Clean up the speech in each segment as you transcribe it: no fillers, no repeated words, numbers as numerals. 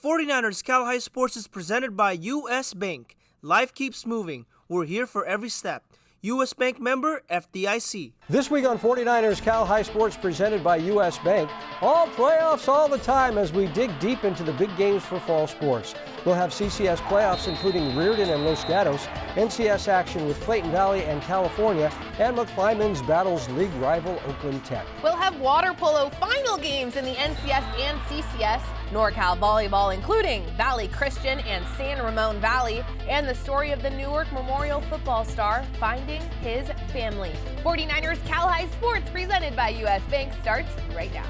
49ers Cal High Sports is presented by U.S. Bank. Life keeps moving. We're here for every step. U.S. Bank member, FDIC. This week on 49ers Cal High Sports presented by U.S. Bank, all playoffs all the time as we dig deep into the big games for fall sports. We'll have CCS playoffs including Riordan and Los Gatos, NCS action with Clayton Valley and California, and McClymonds battles league rival Oakland Tech. We'll have water polo final games in the NCS and CCS, NorCal volleyball including Valley Christian and San Ramon Valley, and the story of the Newark Memorial football star finding his family. 49ers Cal High Sports presented by U.S. Bank starts right now.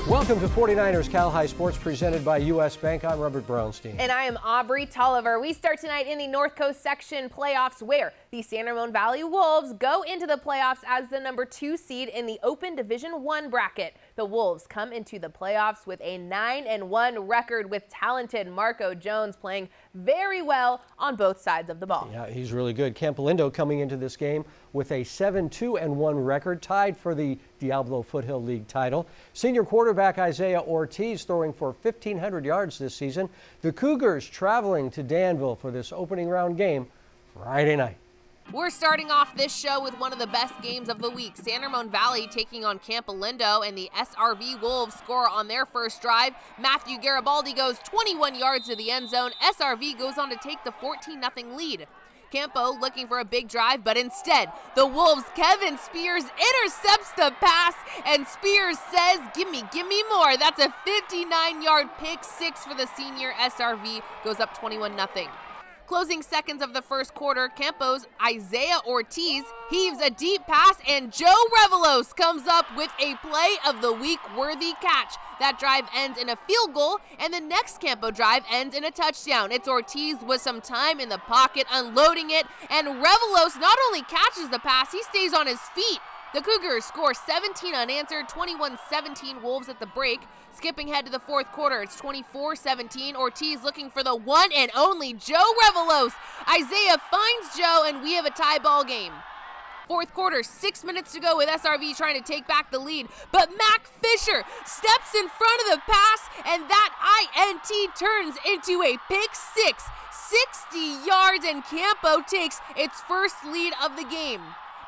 Welcome to 49ers Cal High Sports presented by U.S. Bank. I'm Robert Brownstein. And I am Aubrey Tolliver. We start tonight in the North Coast section playoffs where the San Ramon Valley Wolves go into the playoffs as the number 2 seed in the Open Division 1 bracket. The Wolves come into the playoffs with a 9-1 record with talented Marco Jones playing very well on both sides of the ball. Yeah, he's really good. Campolindo coming into this game with a 7-2-1 record, tied for the Diablo Foothill League title. Senior quarterback Isaiah Ortiz throwing for 1,500 yards this season. The Cougars traveling to Danville for this opening round game Friday night. We're starting off this show with one of the best games of the week. San Ramon Valley taking on Campolindo, and the SRV Wolves score on their first drive. Matthew Garibaldi goes 21 yards to the end zone. SRV goes on to take the 14-0 lead. Campo looking for a big drive, but instead, the Wolves' Kevin Spears intercepts the pass, and Spears says, gimme more. That's a 59-yard pick six for the senior. SRV goes up 21-0. Closing seconds of the first quarter, Campo's Isaiah Ortiz heaves a deep pass, and Joe Revelos comes up with a play of the week worthy catch. That drive ends in a field goal, and the next Campo drive ends in a touchdown. It's Ortiz with some time in the pocket, unloading it, and Revelos not only catches the pass, he stays on his feet. The Cougars score 17 unanswered, 21-17 Wolves at the break. Skipping ahead to the fourth quarter, it's 24-17. Ortiz looking for the one and only Joe Revelos. Isaiah finds Joe, and we have a tie ball game. Fourth quarter, 6 minutes to go with SRV trying to take back the lead. But Mac Fisher steps in front of the pass, and that INT turns into a pick six. 60 yards, and Campo takes its first lead of the game.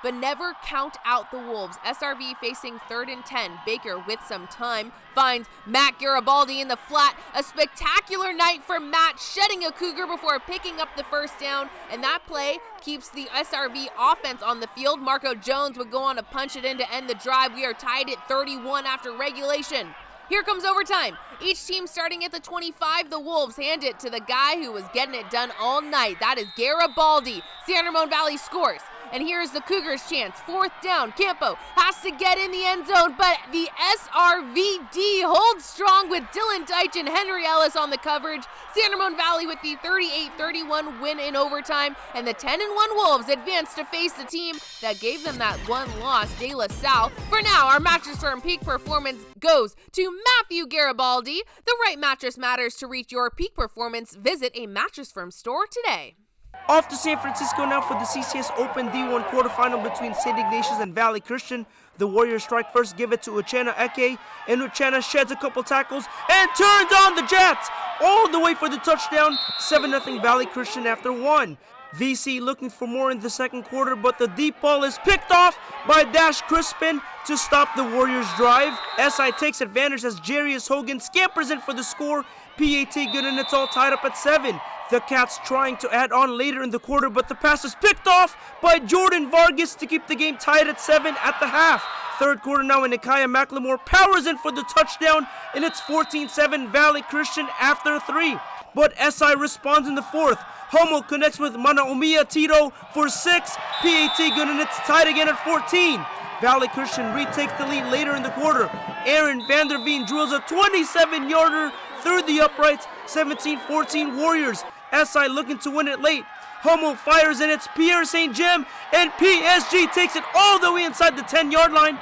But never count out the Wolves. SRV facing 3rd and 10. Baker with some time finds Matt Garibaldi in the flat. A spectacular night for Matt, shedding a Cougar before picking up the first down. And that play keeps the SRV offense on the field. Marco Jones would go on to punch it in to end the drive. We are tied at 31 after regulation. Here comes overtime. Each team starting at the 25. The Wolves hand it to the guy who was getting it done all night. That is Garibaldi. San Ramon Valley scores. And here's the Cougars' chance. 4th down. Campo has to get in the end zone, but the SRVD holds strong with Dylan Deitch and Henry Ellis on the coverage. San Ramon Valley with the 38-31 win in overtime, and the 10-1 Wolves advance to face the team that gave them that one loss, De La Salle. For now, our Mattress Firm peak performance goes to Matthew Garibaldi. The right mattress matters. To reach your peak performance, visit a Mattress Firm store today. Off to San Francisco now for the CCS Open D1 quarterfinal between St. Ignatius and Valley Christian. The Warriors strike first, give it to Uchenna Eke, and Uchenna sheds a couple tackles and turns on the Jets all the way for the touchdown. 7-0 Valley Christian after 1. VC looking for more in the second quarter, but the deep ball is picked off by Dash Crispin to stop the Warriors' drive. SI takes advantage as Jarius Hogan scampers in for the score. PAT good, and it's all tied up at 7. The Cats trying to add on later in the quarter, but the pass is picked off by Jordan Vargas to keep the game tied at 7 at the half. Third quarter now, and Nikiah McLemore powers in for the touchdown, and it's 14-7 Valley Christian after 3. But SI responds in the fourth. Homo connects with Manaumia Tito for 6. PAT good, and it's tied again at 14. Valley Christian retakes the lead later in the quarter. Aaron Vanderveen drills a 27-yarder through the uprights. 17-14 Warriors. SI looking to win it late. Homo fires, and it's Pierre St. Jem, and PSG takes it all the way inside the 10-yard line.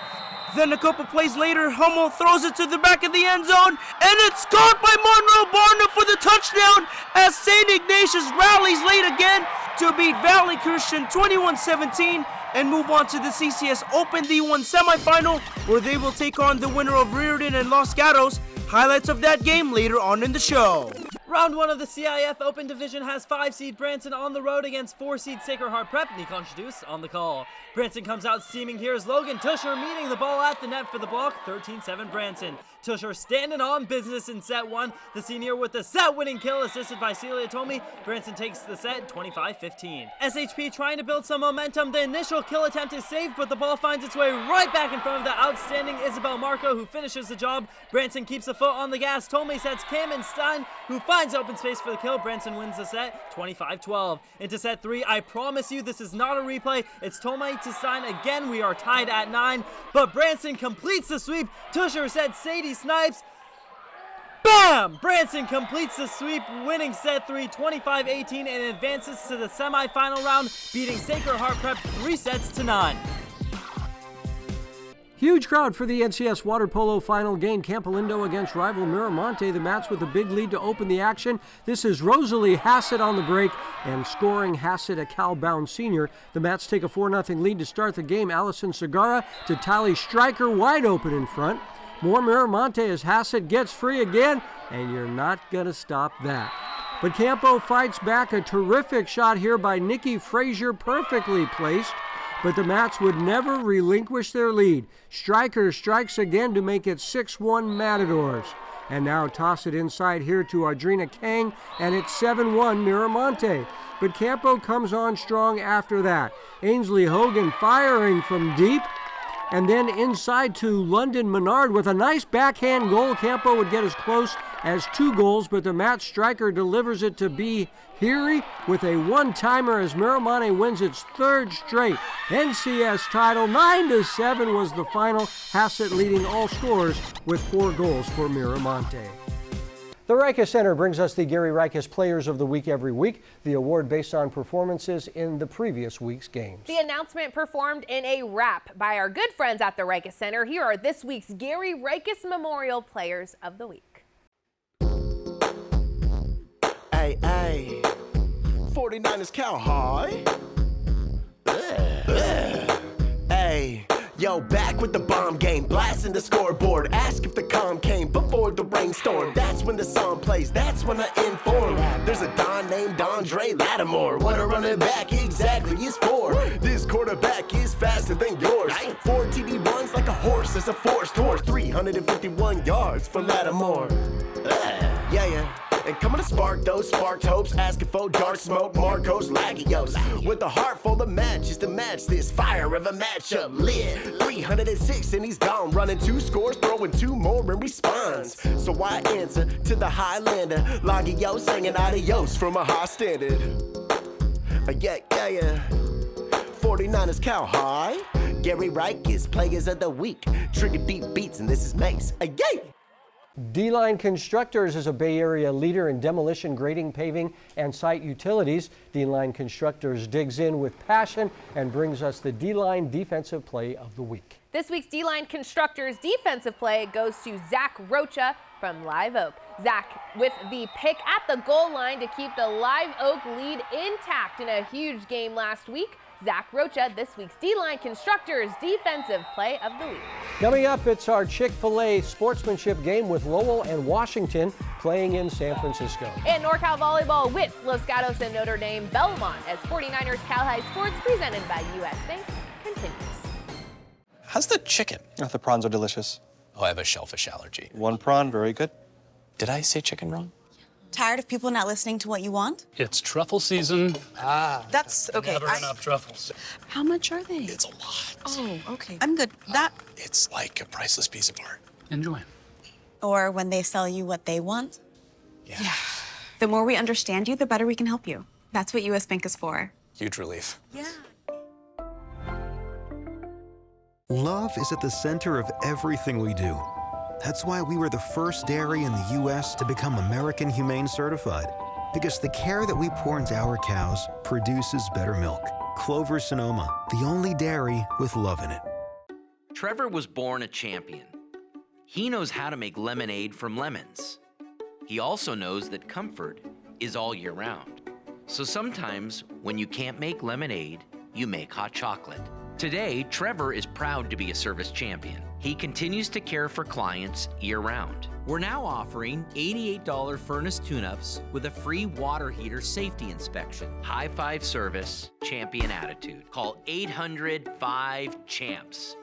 Then a couple plays later, Hummel throws it to the back of the end zone, and it's caught by Monroe Barnum for the touchdown as St. Ignatius rallies late again to beat Valley Christian 21-17 and move on to the CCS Open D1 semifinal, where they will take on the winner of Riordan and Los Gatos. Highlights of that game later on in the show. Round 1 of the CIF Open Division has 5-seed Branson on the road against 4-seed Sacred Heart Prep. Ignatius on the call. Branson comes out steaming here as Logan Tusher meeting the ball at the net for the block. 13-7 Branson. Tusher standing on business in set 1. The senior with the set-winning kill assisted by Celia Tomei. Branson takes the set 25-15. SHP trying to build some momentum. The initial kill attempt is saved, but the ball finds its way right back in front of the outstanding Isabel Marco, who finishes the job. Branson keeps a foot on the gas. Tomei sets Cam and Stein, who finds open space for the kill. Branson wins the set 25-12. Into set 3, I promise you this is not a replay. It's Tomei to Stein again. We are tied at 9, but Branson completes the sweep. Tusher said Sadie Snipes. Bam! Branson completes the sweep, winning set 3 25-18 and advances to the semifinal round, beating Sacred Heart Prep 3-9. Huge crowd for the NCS water polo final game. Campolindo against rival Miramonte. The Mats with a big lead to open the action. This is Rosalie Hassett on the break and scoring Hassett, a Cal-bound senior. The Mats take a 4-0 lead to start the game. Allison Segara to Tally Stryker wide open in front. More Miramonte as Hassett gets free again, and you're not going to stop that. But Campo fights back. A terrific shot here by Nikki Frazier, perfectly placed. But the Mats would never relinquish their lead. Stryker strikes again to make it 6-1 Matadors. And now toss it inside here to Audrina Kang, and it's 7-1 Miramonte. But Campo comes on strong after that. Ainsley Hogan firing from deep. And then inside to London Menard with a nice backhand goal. Campo would get as close as 2 goals, but the Matt Stryker delivers it to B. Heary with a one-timer as Miramonte wins its 3rd straight NCS title. 9-7 was the final. Hassett leading all scorers with 4 goals for Miramonte. The Rikus Center brings us the Gary Rikus Players of the Week every week, the award based on performances in the previous week's games. The announcement performed in a wrap by our good friends at the Rikus Center. Here are this week's Gary Rikus Memorial Players of the Week. Hey, 49ers Cal High. Hey. Yo, back with the bomb game, blasting the scoreboard. Ask if the calm came before the rainstorm. That's when the song plays, that's when I inform. There's a Don named Andre Lattimore. What a running back exactly is for. This quarterback is faster than yours. 4 TD runs like a horse, as a force towards 351 yards for Lattimore. Yeah. And coming to spark those sparked hopes, asking for dark smoke, Marcos Lagios. With a heart full of matches to match this fire of a matchup lit. 306 and he's gone, running 2 scores, throwing 2 more in response. So I answer to the Highlander, Lagios singing adios from a high standard. Yeah. 49ers Cal High. Gary Rikus Players of the Week. Trigger deep beats and this is Mace. Yay! D-Line Constructors is a Bay Area leader in demolition, grading, paving, and site utilities. D-Line Constructors digs in with passion and brings us the D-Line Defensive Play of the Week. This week's D-Line Constructors defensive play goes to Zach Rocha from Live Oak. Zach with the pick at the goal line to keep the Live Oak lead intact in a huge game last week. Zach Rocha, this week's D-Line Constructors Defensive Play of the Week. Coming up, it's our Chick-fil-A sportsmanship game with Lowell and Washington playing in San Francisco. And NorCal Volleyball with Los Gatos and Notre Dame Belmont as 49ers Cal High Sports presented by U.S. Bank continues. How's the chicken? Oh, the prawns are delicious. Oh, I have a shellfish allergy. 1 prawn, very good. Did I say chicken wrong? Tired of people not listening to what you want? It's truffle season. That's okay. Never enough truffles. How much are they? It's a lot. Oh, okay. I'm good. That. It's like a priceless piece of art. Enjoy. Or when they sell you what they want? Yeah. The more we understand you, the better we can help you. That's what U.S. Bank is for. Huge relief. Yeah. Love is at the center of everything we do. That's why we were the first dairy in the U.S. to become American Humane Certified. Because the care that we pour into our cows produces better milk. Clover Sonoma, the only dairy with love in it. Trevor was born a champion. He knows how to make lemonade from lemons. He also knows that comfort is all year round. So sometimes when you can't make lemonade, you make hot chocolate. Today, Trevor is proud to be a service champion. He continues to care for clients year-round. We're now offering $88 furnace tune-ups with a free water heater safety inspection. High five service, champion attitude. Call 800-5-CHAMPS.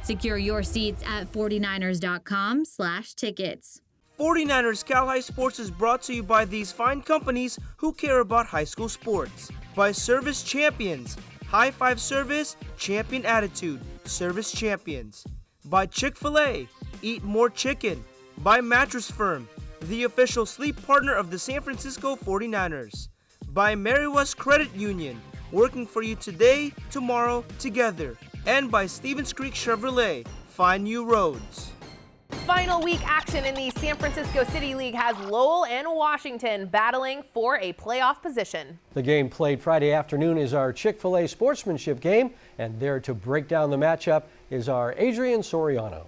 Secure your seats at 49ers.com/tickets. 49ers Cal High Sports is brought to you by these fine companies who care about high school sports. By Service Champions, High Five Service, Champion Attitude, Service Champions. By Chick-fil-A, Eat More Chicken. By Mattress Firm, the official sleep partner of the San Francisco 49ers. By Mary West Credit Union, working for you today, tomorrow, together. And by Stevens Creek Chevrolet, find new roads. Final week action in the San Francisco City League has Lowell and Washington battling for a playoff position. The game played Friday afternoon is our Chick-fil-A sportsmanship game, and there to break down the matchup is our Adrian Soriano.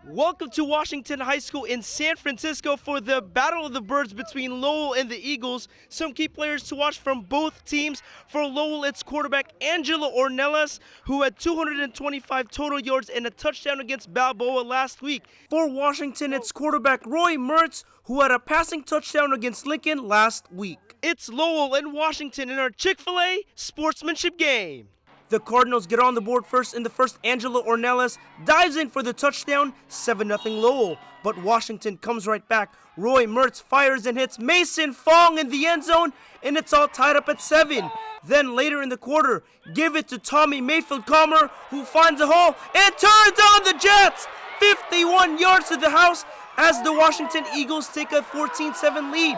Welcome to Washington High School in San Francisco for the Battle of the Birds between Lowell and the Eagles. Some key players to watch from both teams. For Lowell, it's quarterback Angelo Ornelas, who had 225 total yards and a touchdown against Balboa last week. For Washington, it's quarterback Roy Mertz, who had a passing touchdown against Lincoln last week. It's Lowell and Washington in our Chick-fil-A sportsmanship game. The Cardinals get on the board first in the first. Angelo Ornelas dives in for the touchdown, 7-0 Lowell. But Washington comes right back. Roy Mertz fires and hits Mason Fong in the end zone, and it's all tied up at 7. Then later in the quarter, give it to Tommy Mayfield-Comer, who finds a hole and turns on the Jets. 51 yards to the house as the Washington Eagles take a 14-7 lead.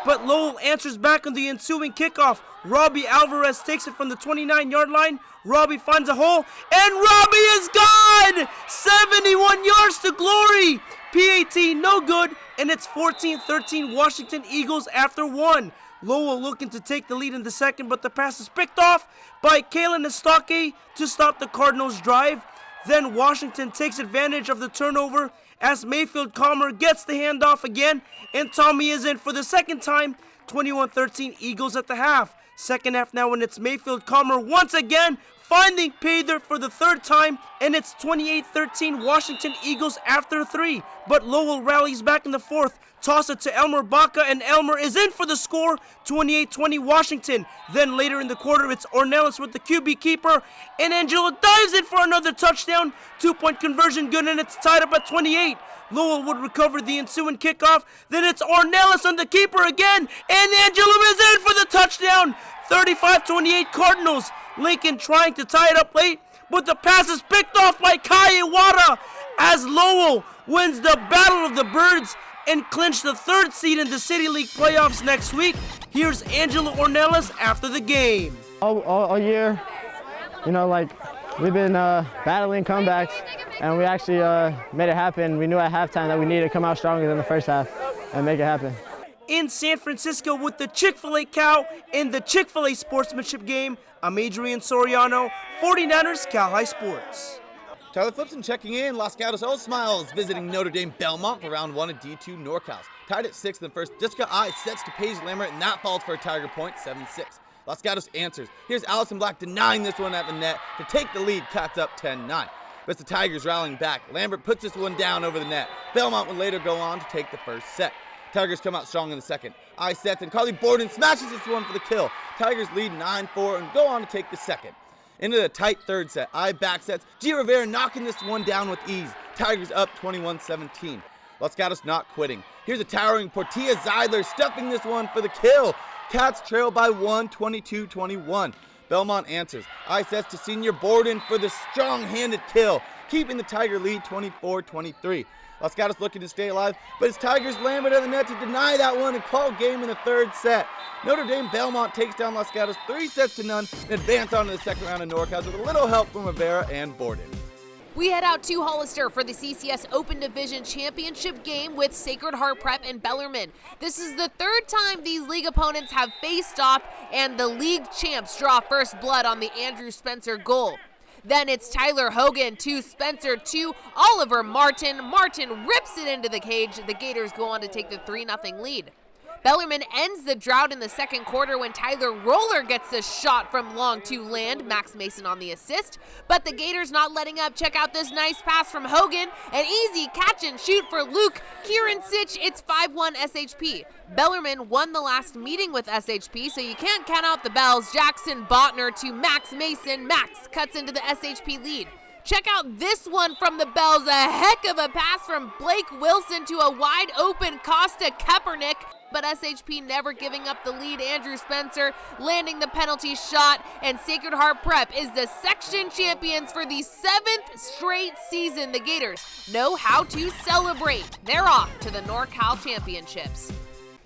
But Lowell answers back on the ensuing kickoff. Robbie Alvarez takes it from the 29-yard line. Robbie finds a hole, and Robbie is gone! 71 yards to glory! PAT no good, and it's 14-13 Washington Eagles after 1. Lowell looking to take the lead in the second, but the pass is picked off by Kalen Estake to stop the Cardinals' drive. Then Washington takes advantage of the turnover as Mayfield-Comer gets the handoff again, and Tommy is in for the second time. 21-13 Eagles at the half. Second half now, and it's Mayfield-Comer once again finding pay dirt for the third time, and it's 28-13 Washington Eagles after 3. But Lowell rallies back in the fourth. Toss it to Elmer Baca, and Elmer is in for the score, 28-20 Washington. Then later in the quarter, it's Ornelas with the QB keeper, and Angelo dives in for another touchdown. 2-point conversion good, and it's tied up at 28. Lowell would recover the ensuing kickoff. Then it's Ornelas on the keeper again, and Angelo is in for the touchdown. 35-28 Cardinals. Lincoln trying to tie it up late, but the pass is picked off by Kai Iwata as Lowell wins the Battle of the Birds and clinch the third seed in the City League playoffs next week. Here's Angelo Ornelas after the game. All year, we've been battling comebacks, and we actually made it happen. We knew at halftime that we needed to come out stronger than the first half and make it happen. In San Francisco with the Chick-fil-A Cow in the Chick-fil-A sportsmanship game, I'm Adrian Soriano, 49ers Cal High Sports. Tyler Flipson checking in. Los Gatos All Smiles visiting Notre Dame Belmont for round 1 of D2 NorCals. Tied at 6 in the first. Jessica I sets to Paige Lambert, and that falls for a Tiger point, 7-6. Los Gatos answers. Here's Allison Black denying this one at the net to take the lead. Cats up 10-9. But it's the Tigers rallying back. Lambert puts this one down over the net. Belmont will later go on to take the first set. Tigers come out strong in the second. I sets, and Carly Borden smashes this one for the kill. Tigers lead 9-4 and go on to take the second. Into the tight third set. I back sets. G. Rivera knocking this one down with ease. Tigers up 21-17. Los Gatos not quitting. Here's a towering Portilla Zeidler stuffing this one for the kill. Cats trail by 1, 22-21. Belmont answers. I sets to senior Borden for the strong-handed kill, keeping the Tiger lead 24-23. Los Gatos looking to stay alive, but it's Tigers Lambert at the net to deny that one and call game in the third set. Notre Dame Belmont takes down Los Gatos 3-0 and advance on to the second round of NorCal with a little help from Rivera and Borden. We head out to Hollister for the CCS Open Division Championship game with Sacred Heart Prep and Bellarmine. This is the third time these league opponents have faced off, and the league champs draw first blood on the Andrew Spencer goal. Then it's Tyler Hogan to Spencer to Oliver Martin. Martin rips it into the cage. The Gators go on to take the 3-0 lead. Bellarmine ends the drought in the second quarter when Tyler Roller gets a shot from long to land. Max Mason on the assist, but the Gators not letting up. Check out this nice pass from Hogan. An easy catch and shoot for Luke Kierensich. It's 5-1 SHP. Bellarmine won the last meeting with SHP, so you can't count out the bells. Jackson Botner to Max Mason. Max cuts into the SHP lead. Check out this one from the Bells. A heck of a pass from Blake Wilson to a wide open Costa Kaepernick. But SHP never giving up the lead. Andrew Spencer landing the penalty shot, and Sacred Heart Prep is the section champions for the 7th straight season. The Gators know how to celebrate. They're off to the NorCal Championships.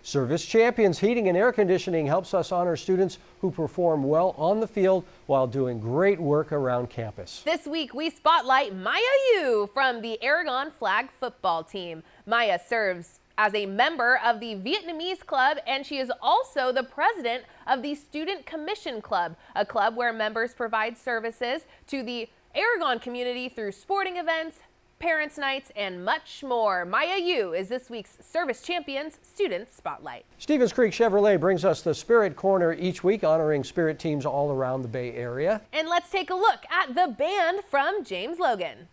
Service Champions Heating and Air Conditioning helps us honor students who perform well on the field while doing great work around campus. This week we spotlight Maya Yu from the Aragon flag football team. Maya serves as a member of the Vietnamese club, and she is also the president of the Student Commission Club, a club where members provide services to the Aragon community through sporting events, parents' nights, and much more. Maya Yu is this week's Service Champions Student Spotlight. Stevens Creek Chevrolet brings us the Spirit Corner each week, honoring Spirit teams all around the Bay Area. And let's take a look at the band from James Logan.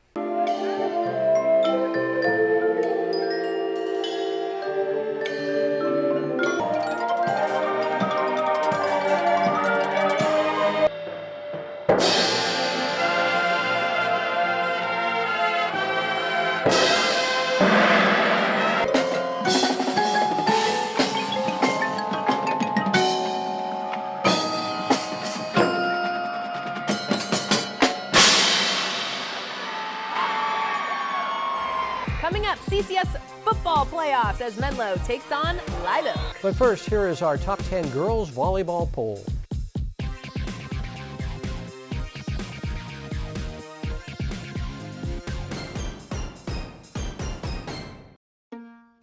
Coming up, CCS football playoffs as Menlo takes on Live Oak. But first, here is our top 10 girls volleyball poll.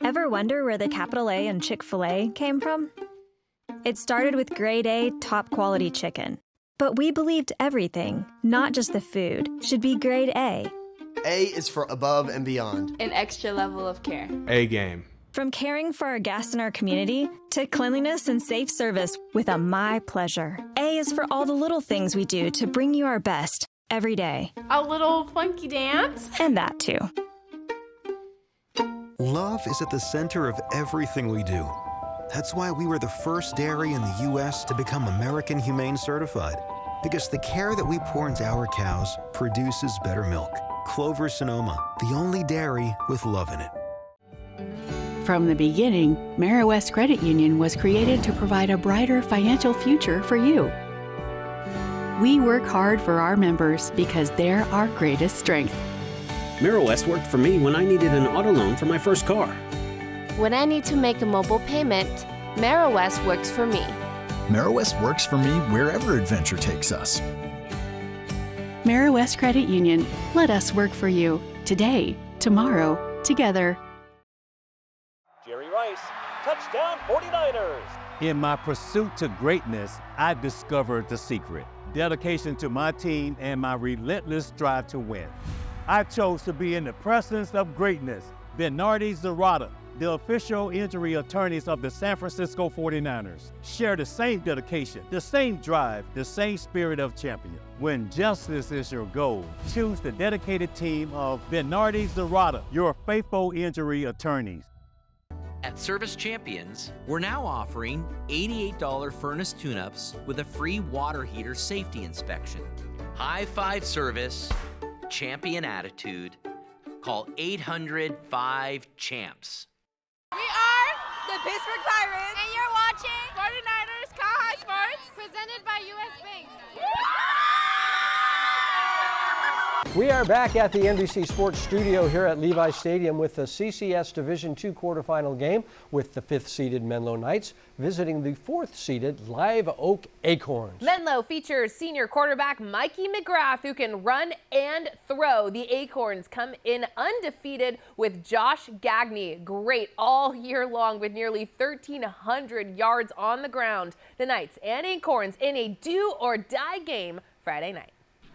Ever wonder where the capital A in Chick-fil-A came from? It started with grade A, top quality chicken. But we believed everything, not just the food, should be grade A. A is for above and beyond. An extra level of care. A game. From caring for our guests in our community to cleanliness and safe service with a My Pleasure. A is for all the little things we do to bring you our best every day. A little funky dance. And that too. Love is at the center of everything we do. That's why we were the first dairy in the U.S. to become American Humane Certified. Because the care that we pour into our cows produces better milk. Clover Sonoma, the only dairy with love in it. From the beginning, MeriWest Credit Union was created to provide a brighter financial future for you. We work hard for our members because they're our greatest strength. MeriWest worked for me when I needed an auto loan for my first car. When I need to make a mobile payment, MeriWest works for me. MeriWest works for me wherever adventure takes us. MeriWest Credit Union. Let us work for you. Today, tomorrow, together. Jerry Rice, touchdown 49ers. In my pursuit to greatness, I discovered the secret. Dedication to my team and my relentless drive to win. I chose to be in the presence of greatness. Bernardi Zarata, the official injury attorneys of the San Francisco 49ers, share the same dedication, the same drive, the same spirit of champion. When justice is your goal, choose the dedicated team of Bernardi Zarata, your faithful injury attorneys. At Service Champions, we're now offering $88 furnace tune-ups with a free water heater safety inspection. High five service, champion attitude, Call 800-5-CHAMPS. We are the Pittsburgh Pirates, and you're watching 49ers Cal High Sports, presented by US Bank. We are back at the NBC Sports Studio here at Levi Stadium with the CCS Division II quarterfinal game with the 5th-seeded Menlo Knights visiting the 4th-seeded Live Oak Acorns. Menlo features senior quarterback Mikey McGrath, who can run and throw. The Acorns come in undefeated with Josh Gagney, great all year long with nearly 1,300 yards on the ground. The Knights and Acorns in a do-or-die game Friday night.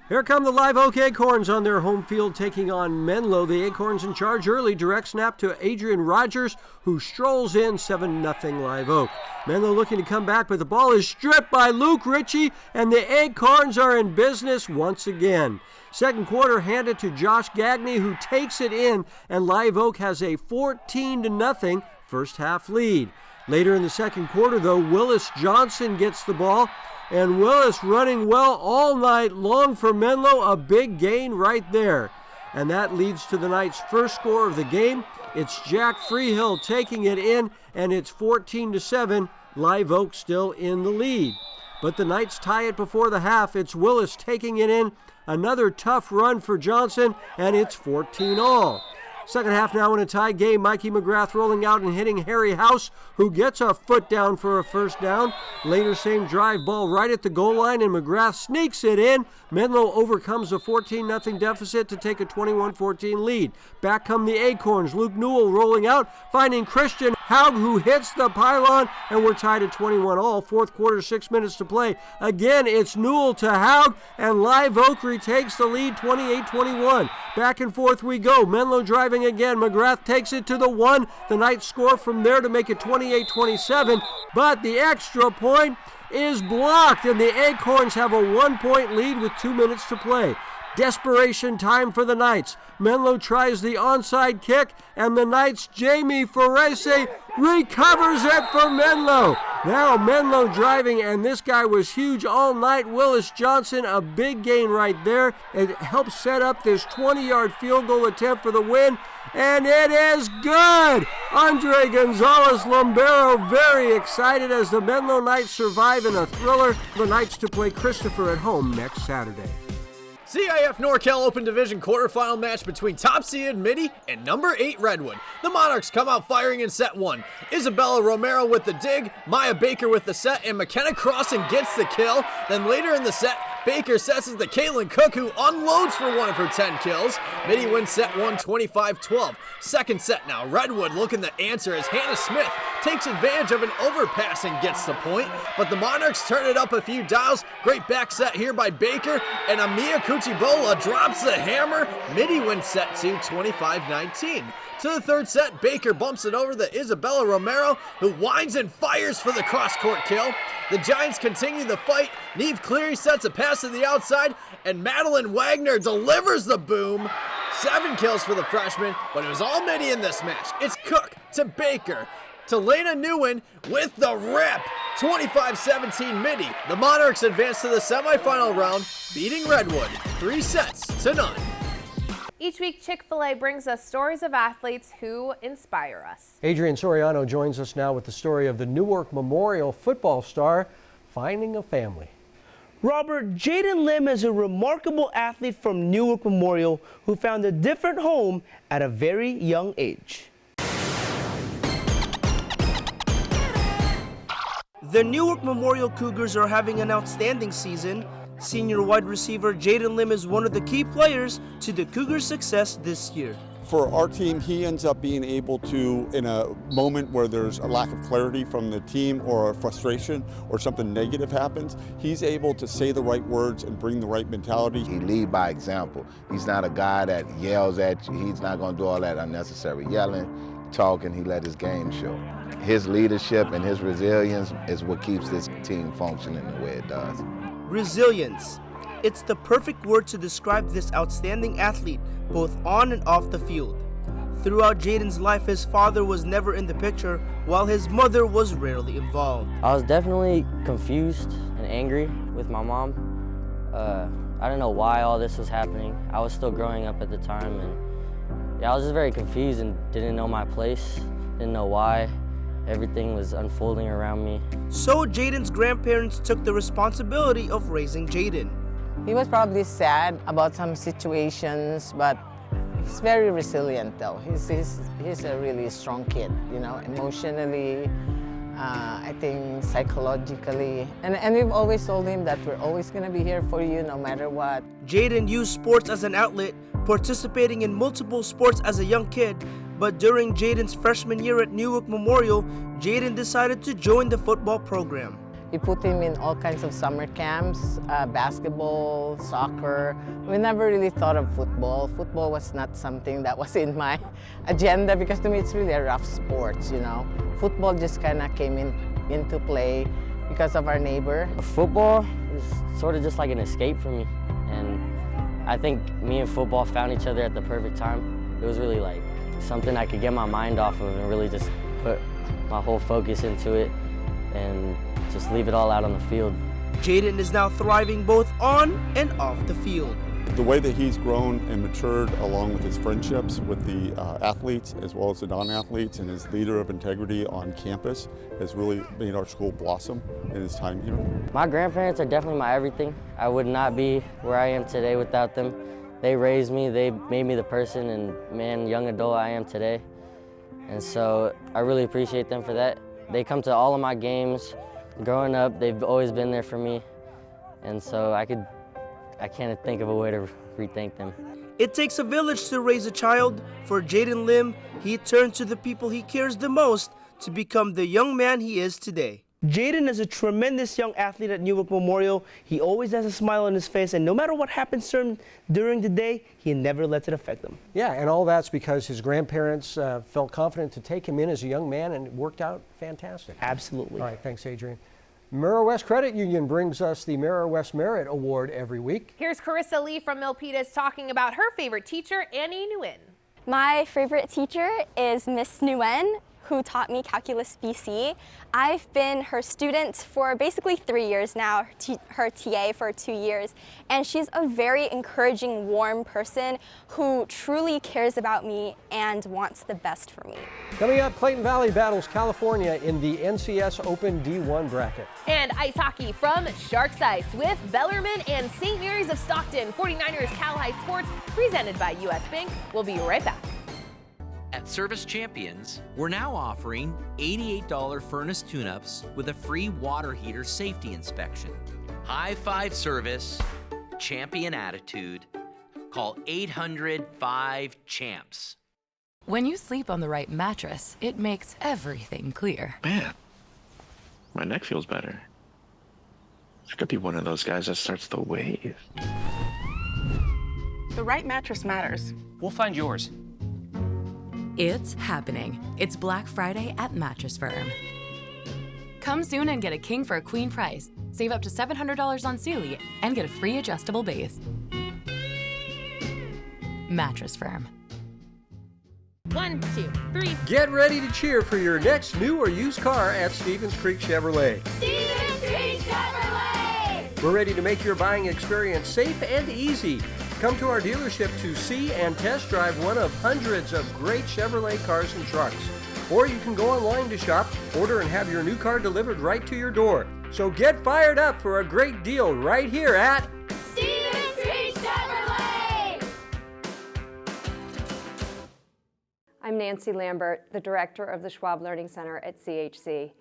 Here come the Live Oak Acorns on their home field taking on Menlo. The Acorns in charge early. Direct snap to Adrian Rogers, who strolls in 7-0 Live Oak. Menlo looking to come back, but the ball is stripped by Luke Ritchie, and the Acorns are in business once again. Second quarter handed to Josh Gagney, who takes it in, and Live Oak has a 14-0 first half lead. Later in the second quarter, though, Willis Johnson gets the ball, and Willis running well all night long for Menlo, a big gain right there. And that leads to the Knights' first score of the game. It's Jack Freehill taking it in, and it's 14-7, Live Oak still in the lead. But the Knights tie it before the half. It's Willis taking it in, another tough run for Johnson, and it's 14-all. Second half now in a tie game. Mikey McGrath rolling out and hitting Harry House, who gets a foot down for a first down. Later, same drive, ball right at the goal line, and McGrath sneaks it in. Menlo overcomes a 14-0 deficit to take a 21-14 lead. Back come the Acorns. Luke Newell rolling out, finding Christian Haug, who hits the pylon, and we're tied at 21-all. Fourth quarter, 6 minutes to play. Again, it's Newell to Haug, and Live Oak retakes the lead 28-21. Back and forth we go. Menlo driving again. McGrath takes it to the 1. The Knights score from there to make it 28-27, but the extra point is blocked, and the Acorns have a 1-point lead with 2 minutes to play. Desperation time for the Knights. Menlo tries the onside kick, and the Knights' Jamie Forese recovers it for Menlo. Now Menlo driving, and this guy was huge all night. Willis Johnson, a big gain right there. It helps set up this 20-yard field goal attempt for the win, and it is good! Andre Gonzalez Lombero very excited as the Menlo Knights survive in a thriller. The Knights to play Christopher at home next Saturday. CIF NorCal Open Division quarterfinal match between top-seeded Mitty and number 8 Redwood. The Monarchs come out firing in set 1. Isabella Romero with the dig, Maya Baker with the set, and McKenna Crossan gets the kill. Then later in the set, Baker sets the Caitlin Cook, who unloads for one of her 10 kills. Mitty wins set 1 25-12. Second set now, Redwood looking to answer as Hannah Smith takes advantage of an overpass and gets the point. But the Monarchs turn it up a few dials. Great back set here by Baker, and Amia Kuchibola drops the hammer. Mitty wins set 2 25-19. To the third set, Baker bumps it over to Isabella Romero, who winds and fires for the cross-court kill. The Giants continue the fight. Neve Cleary sets a pass to the outside, and Madeline Wagner delivers the boom. 7 kills for the freshman, but it was all Mitty in this match. It's Cook to Baker to Lena Newen with the rip. 25-17 Mitty. The Monarchs advance to the semifinal round, beating Redwood 3-0. Each week, Chick-fil-A brings us stories of athletes who inspire us. Adrian Soriano joins us now with the story of the Newark Memorial football star finding a family. Robert, Jaden Lim is a remarkable athlete from Newark Memorial who found a different home at a very young age. The Newark Memorial Cougars are having an outstanding season. Senior wide receiver Jaden Lim is one of the key players to the Cougars' success this year. For our team, he ends up being able to, in a moment where there's a lack of clarity from the team or a frustration or something negative happens, he's able to say the right words and bring the right mentality. He lead by example. He's not a guy that yells at you. He's not going to do all that unnecessary yelling, talking. He let his game show. His leadership and his resilience is what keeps this team functioning the way it does. Resilience. It's the perfect word to describe this outstanding athlete, both on and off the field. Throughout Jaden's life, his father was never in the picture, while his mother was rarely involved. I was definitely confused and angry with my mom. I didn't know why all this was happening. I was still growing up at the time, and Yeah, I was just very confused and didn't know my place, didn't know why. Everything was unfolding around me. So Jaden's grandparents took the responsibility of raising Jaden. He was probably sad about some situations, but he's very resilient though. He's a really strong kid, you know, emotionally, I think psychologically. And we've always told him that we're always gonna be here for you no matter what. Jaden used sports as an outlet, participating in multiple sports as a young kid, but during Jaden's freshman year at Newark Memorial, Jaden decided to join the football program. We put him in all kinds of summer camps, basketball, soccer. We never really thought of football. Football was not something that was in my agenda because to me it's really a rough sport, you know. Football just kind of came into play because of our neighbor. Football is sort of just like an escape for me. And I think me and football found each other at the perfect time. It was really like something I could get my mind off of and really just put my whole focus into it and just leave it all out on the field. Jaden is now thriving both on and off the field. The way that he's grown and matured along with his friendships with the athletes as well as the non-athletes and his leader of integrity on campus has really made our school blossom in his time here. My grandparents are definitely my everything. I would not be where I am today without them. They raised me, they made me the person and young adult I am today. And so I really appreciate them for that. They come to all of my games. Growing up, they've always been there for me. And so I can't think of a way to rethank them. It takes a village to raise a child. For Jaden Lim, he turned to the people he cares the most to become the young man he is today. Jaden is a tremendous young athlete at Newark Memorial. He always has a smile on his face, and no matter what happens to him during the day, he never lets it affect him. Yeah, and all that's because his grandparents felt confident to take him in as a young man, and it worked out fantastic. Absolutely. All right, thanks, Adrian. Mira West Credit Union brings us the Mira West Merit Award every week. Here's Carissa Lee from Milpitas talking about her favorite teacher, Annie Nguyen. My favorite teacher is Miss Nguyen, who taught me Calculus BC. I've been her student for basically 3 years now, her TA for 2 years, and she's a very encouraging, warm person who truly cares about me and wants the best for me. Coming up, Clayton Valley battles California in the NCS Open D1 bracket. And ice hockey from Sharks Ice with Bellarmine and St. Mary's of Stockton. 49ers Cal High Sports, presented by US Bank. We'll be right back. At Service Champions, we're now offering $88 furnace tune-ups with a free water heater safety inspection. High five service, champion attitude. Call 800-5-CHAMPS. When you sleep on the right mattress, it makes everything clear. Man, my neck feels better. I could be one of those guys that starts the wave. The right mattress matters. We'll find yours. It's happening. It's Black Friday at Mattress Firm. Come soon and get a king for a queen price. Save up to $700 on Sealy and get a free adjustable base. Mattress Firm. 1, 2, 3. Get ready to cheer for your next new or used car at Stevens Creek Chevrolet. Stevens Creek Chevrolet! We're ready to make your buying experience safe and easy. Come to our dealership to see and test drive one of hundreds of great Chevrolet cars and trucks. Or you can go online to shop, order, and have your new car delivered right to your door. So get fired up for a great deal right here at Stevens Creek Chevrolet! I'm Nancy Lambert, the director of the Schwab Learning Center at CHC.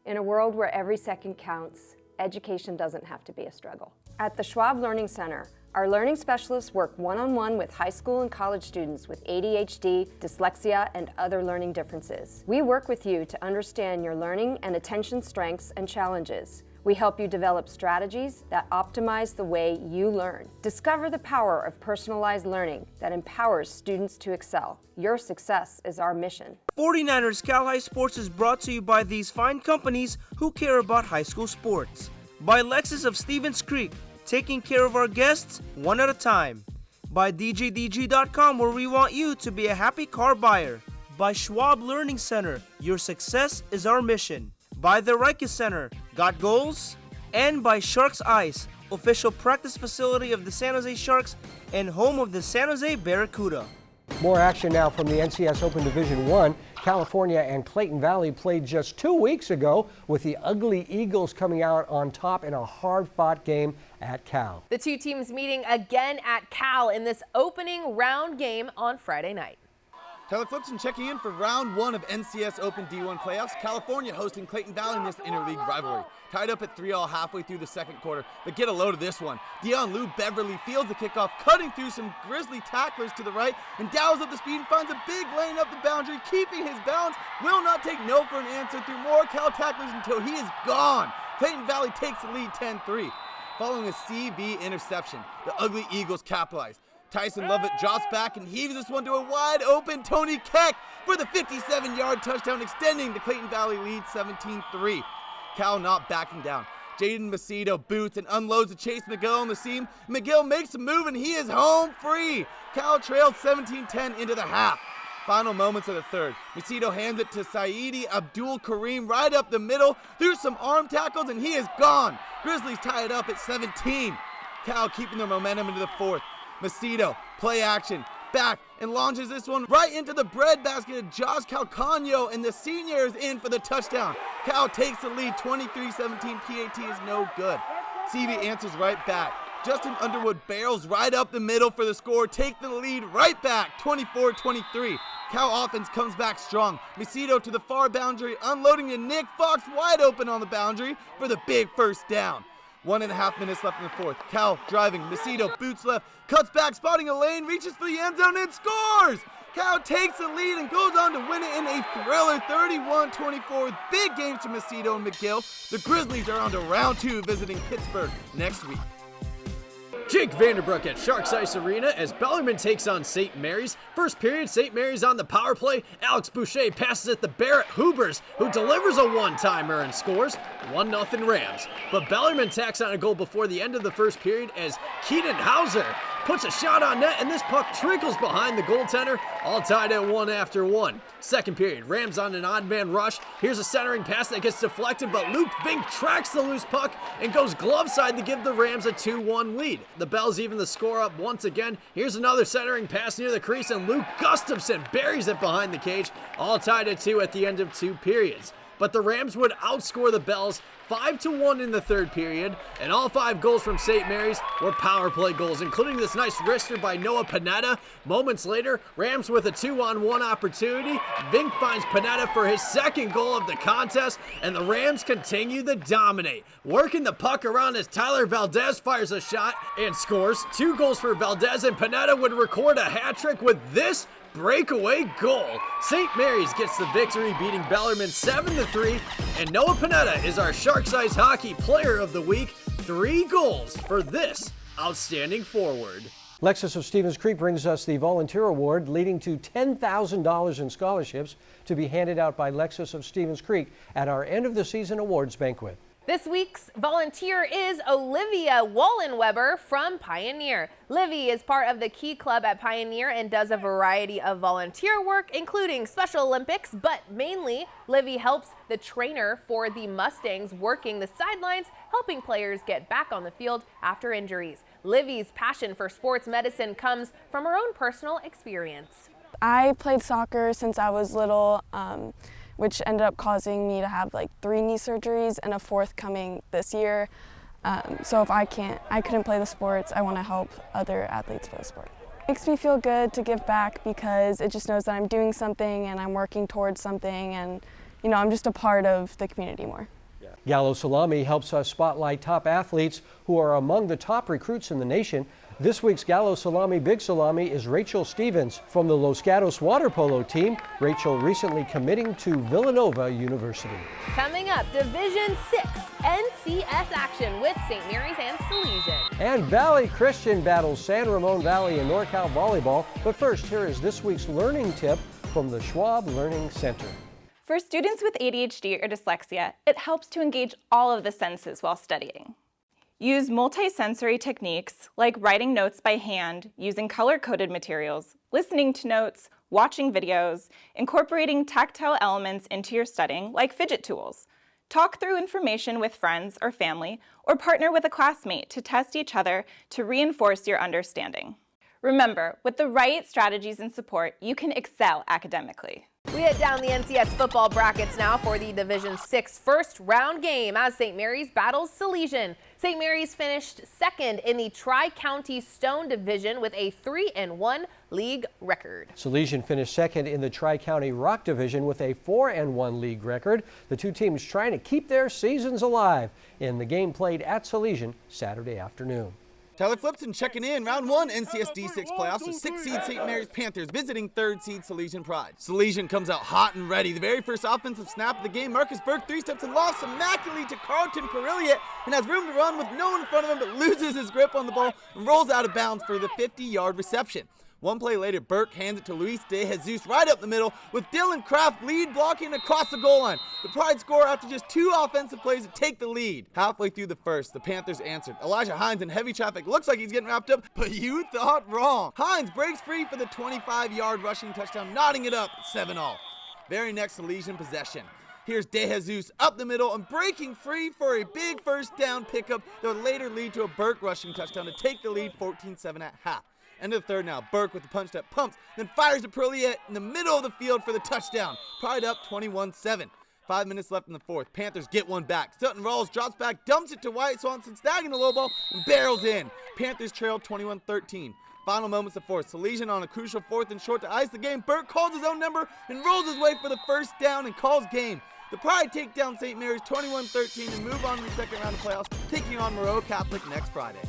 In a world where every second counts, education doesn't have to be a struggle. At the Schwab Learning Center, our learning specialists work one-on-one with high school and college students with ADHD, dyslexia, and other learning differences. We work with you to understand your learning and attention strengths and challenges. We help you develop strategies that optimize the way you learn. Discover the power of personalized learning that empowers students to excel. Your success is our mission. 49ers Cal High Sports is brought to you by these fine companies who care about high school sports. By Lexus of Stevens Creek, taking care of our guests one at a time. By DJDG.com, where we want you to be a happy car buyer. By Schwab Learning Center, your success is our mission. By the Riker Center, got goals? And by Sharks Ice, official practice facility of the San Jose Sharks and home of the San Jose Barracuda. More action now from the NCS Open Division I. California and Clayton Valley played just 2 weeks ago, with the Ugly Eagles coming out on top in a hard-fought game at Cal. The two teams meeting again at Cal in this opening round game on Friday night. Tyler Flipson checking in for round 1 of NCS Open D1 playoffs. California hosting Clayton Valley in this interleague rivalry. Tied up at 3-all halfway through the second quarter, but get a load of this one. Dion Lou Beverly fields the kickoff, cutting through some Grizzly tacklers to the right, and dials up the speed and finds a big lane up the boundary, keeping his balance. Will not take no for an answer through more Cal tacklers until he is gone. Clayton Valley takes the lead 10-3. Following a CV interception, the Ugly Eagles capitalize. Tyson Lovett drops back and heaves this one to a wide open Tony Keck for the 57-yard touchdown, extending the Clayton Valley lead 17-3. Cal not backing down. Jaden Macedo boots and unloads to Chase McGill on the seam. McGill makes a move and he is home free. Cal trailed 17-10 into the half. Final moments of the third. Macedo hands it to Saidi Abdul Kareem right up the middle through some arm tackles and he is gone. Grizzlies tie it up at 17. Cal keeping their momentum into the fourth. Macedo, play action, back, and launches this one right into the breadbasket of Josh Calcano, and the senior is in for the touchdown. Cal takes the lead, 23-17, PAT is no good. CV answers right back. Justin Underwood barrels right up the middle for the score, take the lead right back, 24-23. Cal offense comes back strong. Macedo to the far boundary, unloading to Nick Fox wide open on the boundary for the big first down. 1.5 minutes left in the fourth. Cal driving. Macedo boots left, cuts back, spotting a lane, reaches for the end zone and scores! Cal takes the lead and goes on to win it in a thriller, 31-24. Big games for Macedo and McGill. The Grizzlies are on to round 2, visiting Pittsburgh next week. Jake Vanderbrook at Sharks Ice Arena as Bellarmine takes on St. Mary's. First period, St. Mary's on the power play. Alex Boucher passes it to Barrett Hubers, who delivers a one-timer and scores 1-0 Rams. But Bellarmine tacks on a goal before the end of the first period as Keaton Hauser puts a shot on net, and this puck trickles behind the goaltender, all tied at 1 after 1. Second period, Rams on an odd man rush. Here's a centering pass that gets deflected, but Luke Vink tracks the loose puck and goes glove side to give the Rams a 2-1 lead. The Bells even the score up once again. Here's another centering pass near the crease, and Luke Gustafson buries it behind the cage, all tied at 2 at the end of 2 periods. But the Rams would outscore the Bells 5-1 in the third period, and all 5 goals from St. Mary's were power play goals, including this nice wrister by Noah Panetta. Moments later, Rams with a 2-on-1 opportunity. Vink finds Panetta for his second goal of the contest, and the Rams continue to dominate. Working the puck around as Tyler Valdez fires a shot and scores. 2 goals for Valdez, and Panetta would record a hat trick with this breakaway goal. St. Mary's gets the victory, beating Bellarmine 7-3, and Noah Panetta is our Sharks Ice Hockey Player of the Week. 3 goals for this outstanding forward. Lexus of Stevens Creek brings us the Volunteer Award, leading to $10,000 in scholarships to be handed out by Lexus of Stevens Creek at our end-of-the-season awards banquet. This week's volunteer is Olivia Wallenweber from Pioneer. Livy is part of the Key Club at Pioneer and does a variety of volunteer work, including Special Olympics, but mainly Livy helps the trainer for the Mustangs working the sidelines, helping players get back on the field after injuries. Livy's passion for sports medicine comes from her own personal experience. I played soccer since I was little, which ended up causing me to have like 3 knee surgeries and a 4th coming this year. So if I couldn't play the sports, I want to help other athletes play the sport. It makes me feel good to give back because it just knows that I'm doing something and I'm working towards something, and you know, I'm just a part of the community more. Gallo Salami helps us spotlight top athletes who are among the top recruits in the nation. This week's Gallo Salami Big Salami is Rachel Stevens from the Los Gatos water polo team. Rachel recently committing to Villanova University. Coming up, Division 6 NCS action with St. Mary's and Salesian. And Valley Christian battles San Ramon Valley in NorCal volleyball. But first, here is this week's learning tip from the Schwab Learning Center. For students with ADHD or dyslexia, it helps to engage all of the senses while studying. Use multisensory techniques like writing notes by hand, using color-coded materials, listening to notes, watching videos, incorporating tactile elements into your studying like fidget tools. Talk through information with friends or family, or partner with a classmate to test each other to reinforce your understanding. Remember, with the right strategies and support, you can excel academically. We head down the NCS football brackets now for the Division 6 first round game as St. Mary's battles Salesian. St. Mary's finished second in the Tri-County Stone Division with a 3-1 league record. Salesian finished second in the Tri-County Rock Division with a 4-1 league record. The two teams trying to keep their seasons alive in the game played at Salesian Saturday afternoon. Tyler Flipson checking in. Round 1 NCS D6 playoffs with 6th seed St. Mary's Panthers visiting 3rd seed Salesian Pride. Salesian comes out hot and ready. The very first offensive snap of the game, Marcus Burke 3 steps and lofts immaculately to Carlton Perilliet and has room to run with no one in front of him, but loses his grip on the ball and rolls out of bounds for the 50-yard reception. One play later, Burke hands it to Luis De Jesus right up the middle with Dylan Kraft lead blocking across the goal line. The Pride score after just 2 offensive plays to take the lead. Halfway through the first, the Panthers answered. Elijah Hines in heavy traffic looks like he's getting wrapped up, but you thought wrong. Hines breaks free for the 25-yard rushing touchdown, knotting it up 7-all. Very next Salesian possession. Here's De Jesus up the middle and breaking free for a big first down pickup that would later lead to a Burke rushing touchdown to take the lead 14-7 at half. End of the third now. Burke with the punch that pumps, then fires to Perilliet in the middle of the field for the touchdown. Pride up 21-7. 5 minutes left in the fourth. Panthers get one back. Sutton Rawls drops back, dumps it to Wyatt Swanson, snagging the low ball, and barrels in. Panthers trail 21-13. Final moments of fourth. Salesian on a crucial 4th and short to ice the game. Burke calls his own number and rolls his way for the first down and calls game. The Pride take down St. Mary's 21-13 and move on to the second round of playoffs, taking on Moreau Catholic next Friday.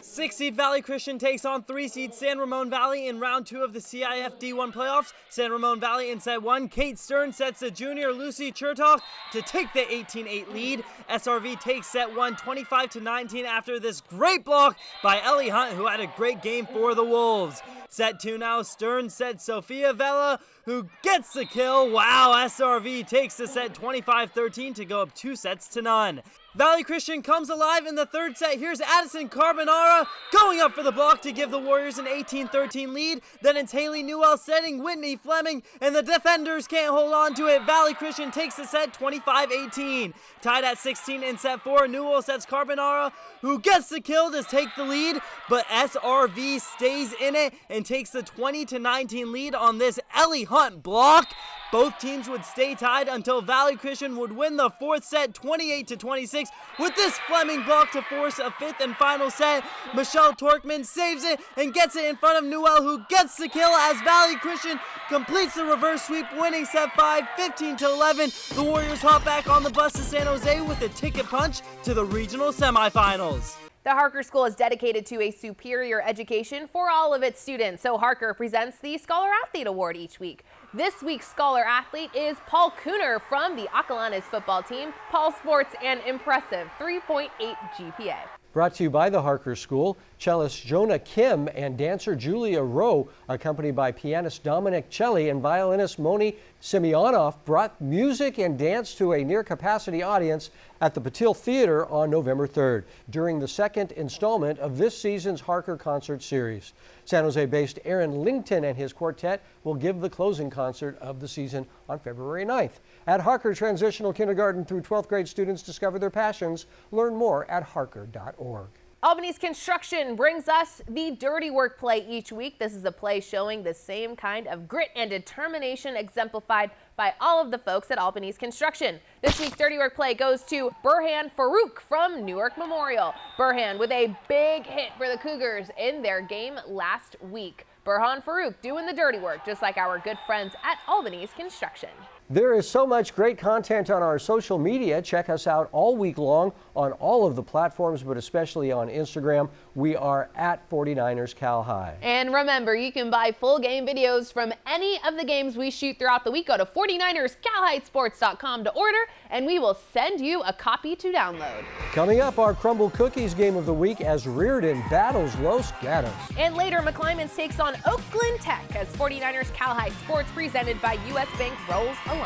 6th seed Valley Christian takes on 3 seed San Ramon Valley in round 2 of the CIF D1 playoffs. San Ramon Valley in set 1. Kate Stern sets the junior Lucy Chertoff to take the 18-8 lead. SRV takes set 1 25-19 after this great block by Ellie Hunt, who had a great game for the Wolves. Set 2 now, Stern sets Sophia Vela, who gets the kill. Wow, SRV takes the set 25-13 to go up 2 sets to none. Valley Christian comes alive in the third set. Here's Addison Carbonara going up for the block to give the Warriors an 18-13 lead. Then it's Haley Newell setting Whitney Fleming, and the defenders can't hold on to it. Valley Christian takes the set 25-18. Tied at 16 in set 4, Newell sets Carbonara, who gets the kill to take the lead, but SRV stays in it and takes the 20-19 lead on this Ellie Hunt block. Both teams would stay tied until Valley Christian would win the fourth set 28-26 with this Fleming block to force a 5th and final set. Michelle Torkman saves it and gets it in front of Newell, who gets the kill as Valley Christian completes the reverse sweep, winning set 5 15-11. The Warriors hop back on the bus to San Jose with a ticket punch to the regional semifinals. The Harker School is dedicated to a superior education for all of its students, so Harker presents the Scholar Athlete Award each week. This week's Scholar Athlete is Paul Cooner from the Acalanes football team. Paul sports an impressive 3.8 GPA. Brought to you by the Harker School, cellist Jonah Kim and dancer Julia Rowe, accompanied by pianist Dominic Celli and violinist Moni Semyonov, brought music and dance to a near-capacity audience at the Patil Theater on November 3rd during the second installment of this season's Harker Concert Series. San Jose-based Aaron Lington and his quartet will give the closing concert of the season on February 9th. At Harker, transitional kindergarten through 12th grade students discover their passions. Learn more at harker.org. Albany's Construction brings us the Dirty Work play each week. This is a play showing the same kind of grit and determination exemplified by all of the folks at Albany's Construction. This week's Dirty Work play goes to Burhan Farouk from Newark Memorial. Burhan with a big hit for the Cougars in their game last week. Burhan Farouk doing the dirty work, just like our good friends at Albany's Construction. There is so much great content on our social media. Check us out all week long on all of the platforms, but especially on Instagram. We are at 49ers Cal High. And remember, you can buy full game videos from any of the games we shoot throughout the week. Go to 49erscalhighsports.com to order, and we will send you a copy to download. Coming up, our Crumble Cookies game of the week as Riordan battles Los Gatos. And later, McClymonds takes on Oakland Tech as 49ers Cal High Sports presented by U.S. Bank rolls along.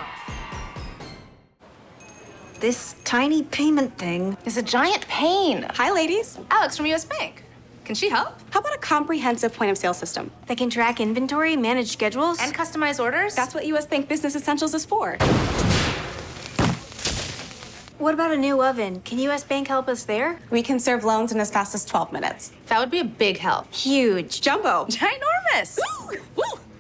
This tiny payment thing is a giant pain. Hi, ladies. Alex from U.S. Bank. Can she help? How about a comprehensive point-of-sale system that can track inventory, manage schedules, and customize orders? That's what U.S. Bank Business Essentials is for. What about a new oven? Can U.S. Bank help us there? We can serve loans in as fast as 12 minutes. That would be a big help. Huge. Jumbo. Ginormous.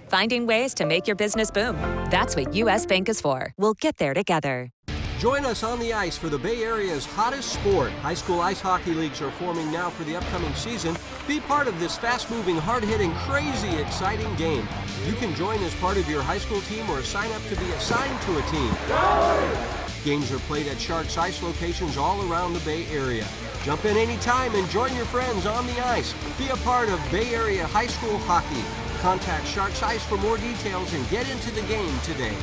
Finding ways to make your business boom. That's what U.S. Bank is for. We'll get there together. Join us on the ice for the Bay Area's hottest sport. High school ice hockey leagues are forming now for the upcoming season. Be part of this fast-moving, hard-hitting, crazy, exciting game. You can join as part of your high school team or sign up to be assigned to a team. Games are played at Sharks Ice locations all around the Bay Area. Jump in anytime and join your friends on the ice. Be a part of Bay Area high school hockey. Contact Sharks Ice for more details and get into the game today.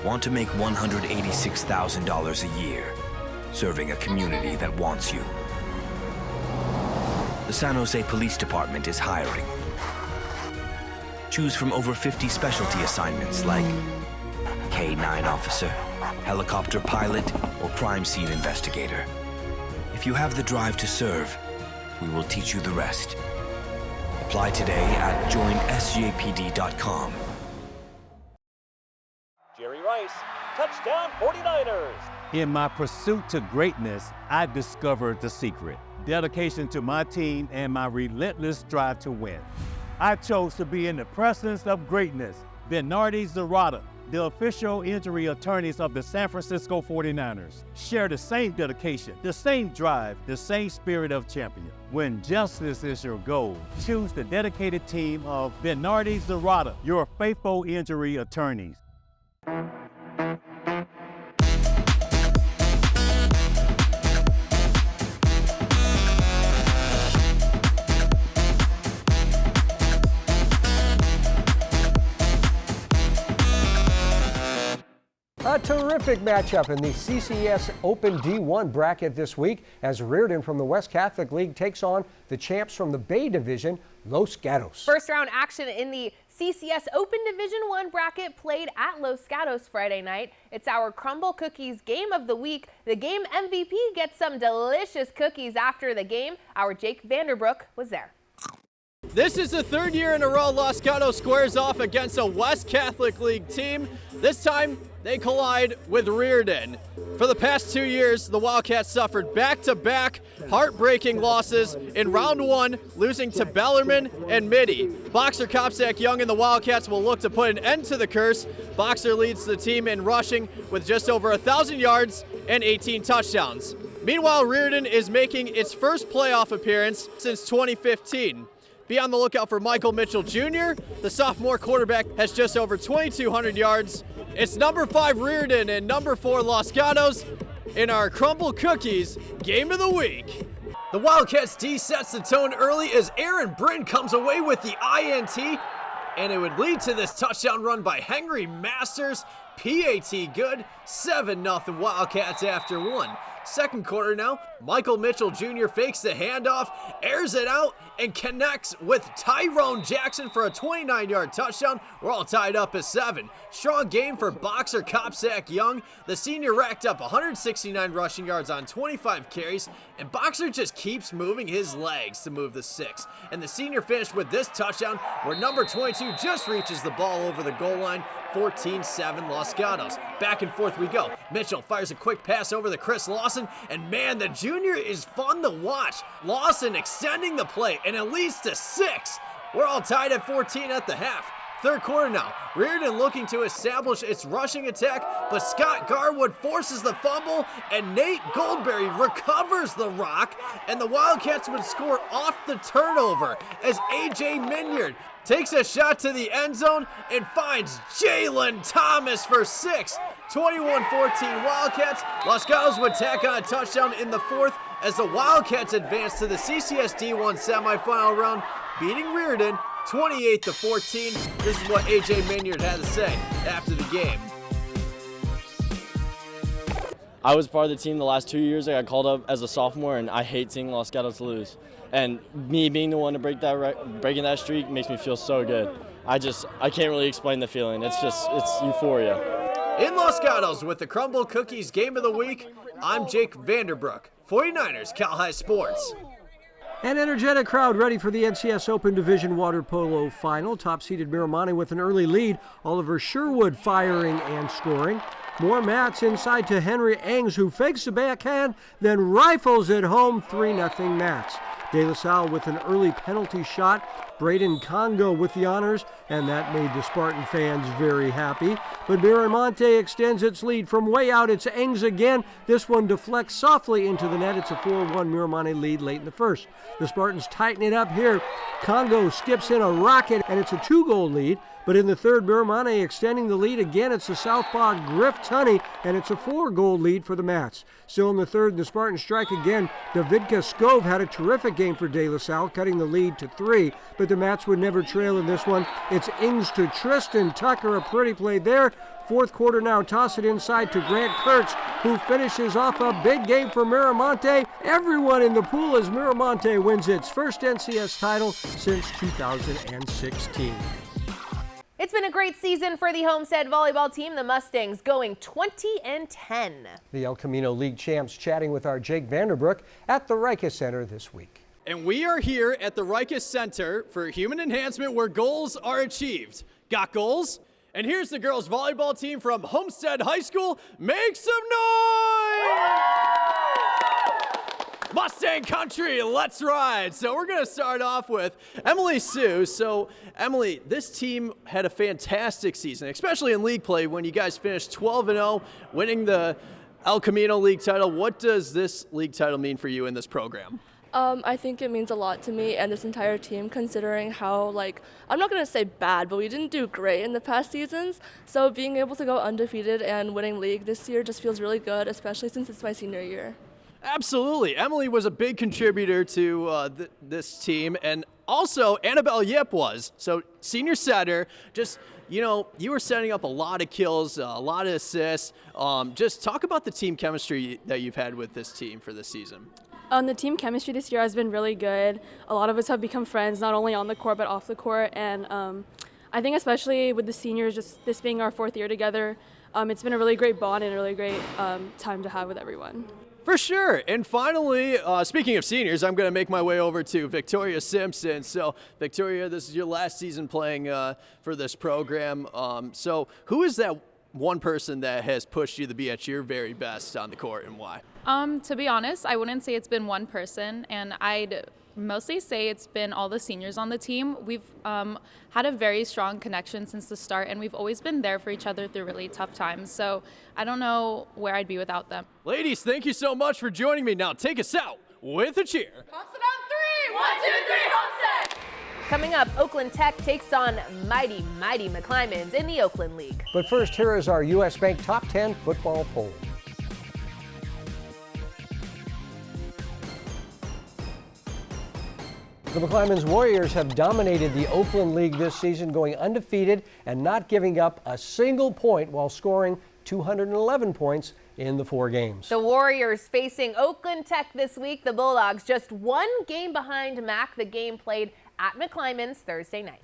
Want to make $186,000 a year, serving a community that wants you. The San Jose Police Department is hiring. Choose from over 50 specialty assignments like K-9 officer, helicopter pilot, or crime scene investigator. If you have the drive to serve, we will teach you the rest. Apply today at joinsjpd.com. Jerry Rice, touchdown 49ers. In my pursuit to greatness, I discovered the secret: dedication to my team and my relentless drive to win. I chose to be in the presence of greatness. Bernardi Zarata, the official injury attorneys of the San Francisco 49ers, share the same dedication, the same drive, the same spirit of champion. When justice is your goal, choose the dedicated team of Bernardi Zarata, your faithful injury attorneys. A terrific matchup in the CCS Open D1 bracket this week as Riordan from the West Catholic League takes on the champs from the Bay Division, Los Gatos. First round action in the CCS Open Division 1 bracket played at Los Gatos Friday night. It's our Crumble Cookies game of the week. The game MVP gets some delicious cookies after the game. Our Jake Vanderbrook was there. This is the third year in a row Los Gatos squares off against a West Catholic League team. This time they collide with Riordan. For the past 2 years, the Wildcats suffered back-to-back heartbreaking losses in round one, losing to Bellarmine and Mitty. Boxer Kopsak Young and the Wildcats will look to put an end to the curse. Boxer leads the team in rushing with just over 1,000 yards and 18 touchdowns. Meanwhile, Riordan is making its first playoff appearance since 2015. Be on the lookout for Michael Mitchell Jr. The sophomore quarterback has just over 2,200 yards. It's number 5 Riordan and number 4 Los Gatos in our Crumble Cookies game of the week. The Wildcats D sets the tone early as Aaron Bryn comes away with the INT, and it would lead to this touchdown run by Henry Masters. PAT good, 7-0 Wildcats after one. Second quarter now, Michael Mitchell Jr. fakes the handoff, airs it out, and connects with Tyrone Jackson for a 29-yard touchdown. We're all tied up at 7. Strong game for Boxer Kopsak Young. The senior racked up 169 rushing yards on 25 carries, and Boxer just keeps moving his legs to move the 6. And the senior finished with this touchdown where number 22 just reaches the ball over the goal line. 14-7 Los Gatos. Back and forth we go. Mitchell fires a quick pass over to Chris Lawson, and man, the junior is fun to watch. Lawson extending the play, and it leads to 6. We're all tied at 14 at the half. Third quarter now. Riordan looking to establish its rushing attack, but Scott Garwood forces the fumble, and Nate Goldberry recovers the rock, and the Wildcats would score off the turnover as A.J. Minyard takes a shot to the end zone and finds Jalen Thomas for 6. 21-14 Wildcats. Los Gatos would tack on a touchdown in the fourth as the Wildcats advance to the CCS D1 semifinal round, beating Riordan 28-14. This is what A.J. Minyard had to say after the game. I was part of the team the last 2 years. I got called up as a sophomore, and I hate seeing Los Gatos lose. And me being the one to breaking that streak makes me feel so good. I can't really explain the feeling. It's euphoria. In Los Gatos with the Crumble Cookies game of the week, I'm Jake Vanderbrook, 49ers Cal High Sports. An energetic crowd ready for the NCS Open Division Water Polo Final. Top-seeded Miramonte with an early lead. Oliver Sherwood firing and scoring. More mats inside to Henry Engs, who fakes the backhand, then rifles it home, 3-0 mats. De La Salle with an early penalty shot. Braden Congo with the honors, and that made the Spartan fans very happy. But Miramonte extends its lead from way out. It's Engs again. This one deflects softly into the net. It's a 4-1 Miramonte lead late in the first. The Spartans tighten it up here. Congo skips in a rocket, and it's a 2-goal lead. But in the third, Miramonte extending the lead again. It's the southpaw Griff Tunney, and it's a 4-goal lead for the Mats. Still in the third, the Spartans strike again. Davidka Skov had a terrific game for De La Salle, cutting the lead to 3. But the Mats would never trail in this one. It's Ings to Tristan Tucker, a pretty play there. Fourth quarter now, toss it inside to Grant Kurtz, who finishes off a big game for Miramonte. Everyone in the pool as Miramonte wins its first NCS title since 2016. It's been a great season for the Homestead volleyball team. The Mustangs going 20-10. The El Camino League champs chatting with our Jake Vanderbrook at the Rikus Center this week. And we are here at the Rikus Center for Human Enhancement, where goals are achieved. Got goals? And here's the girls volleyball team from Homestead High School. Make some noise! Mustang Country, let's ride. So we're going to start off with Emily Sue. So Emily, this team had a fantastic season, especially in league play when you guys finished 12-0, winning the El Camino League title. What does this league title mean for you in this program? I think it means a lot to me and this entire team, considering how, I'm not going to say bad, but we didn't do great in the past seasons. So being able to go undefeated and winning league this year just feels really good, especially since it's my senior year. Absolutely. Emily was a big contributor to this team, and also Annabelle Yip was. So senior setter, just, you were setting up a lot of kills, a lot of assists. Just talk about the team chemistry that you've had with this team for this season. The team chemistry this year has been really good. A lot of us have become friends, not only on the court but off the court. And I think especially with the seniors, just this being our 4th year together, it's been a really great bond and a really great time to have with everyone. For sure. And finally, speaking of seniors, I'm going to make my way over to Victoria Simpson. So, Victoria, this is your last season playing for this program. So who is that one person that has pushed you to be at your very best on the court, and why? To be honest, I wouldn't say it's been one person, and I'd mostly say it's been all the seniors on the team. We've had a very strong connection since the start, and we've always been there for each other through really tough times. So I don't know where I'd be without them. Ladies, thank you so much for joining me. Now take us out with a cheer. Toss it on 3. 1, 2, 3, Homestead! Coming up, Oakland Tech takes on mighty McClymonds in the Oakland League. But first, here is our U.S. Bank Top 10 football poll. The McClymonds Warriors have dominated the Oakland League this season, going undefeated and not giving up a single point while scoring 211 points in the 4 games. The Warriors facing Oakland Tech this week. The Bulldogs just 1 game behind Mac. The game played at McClymonds Thursday night.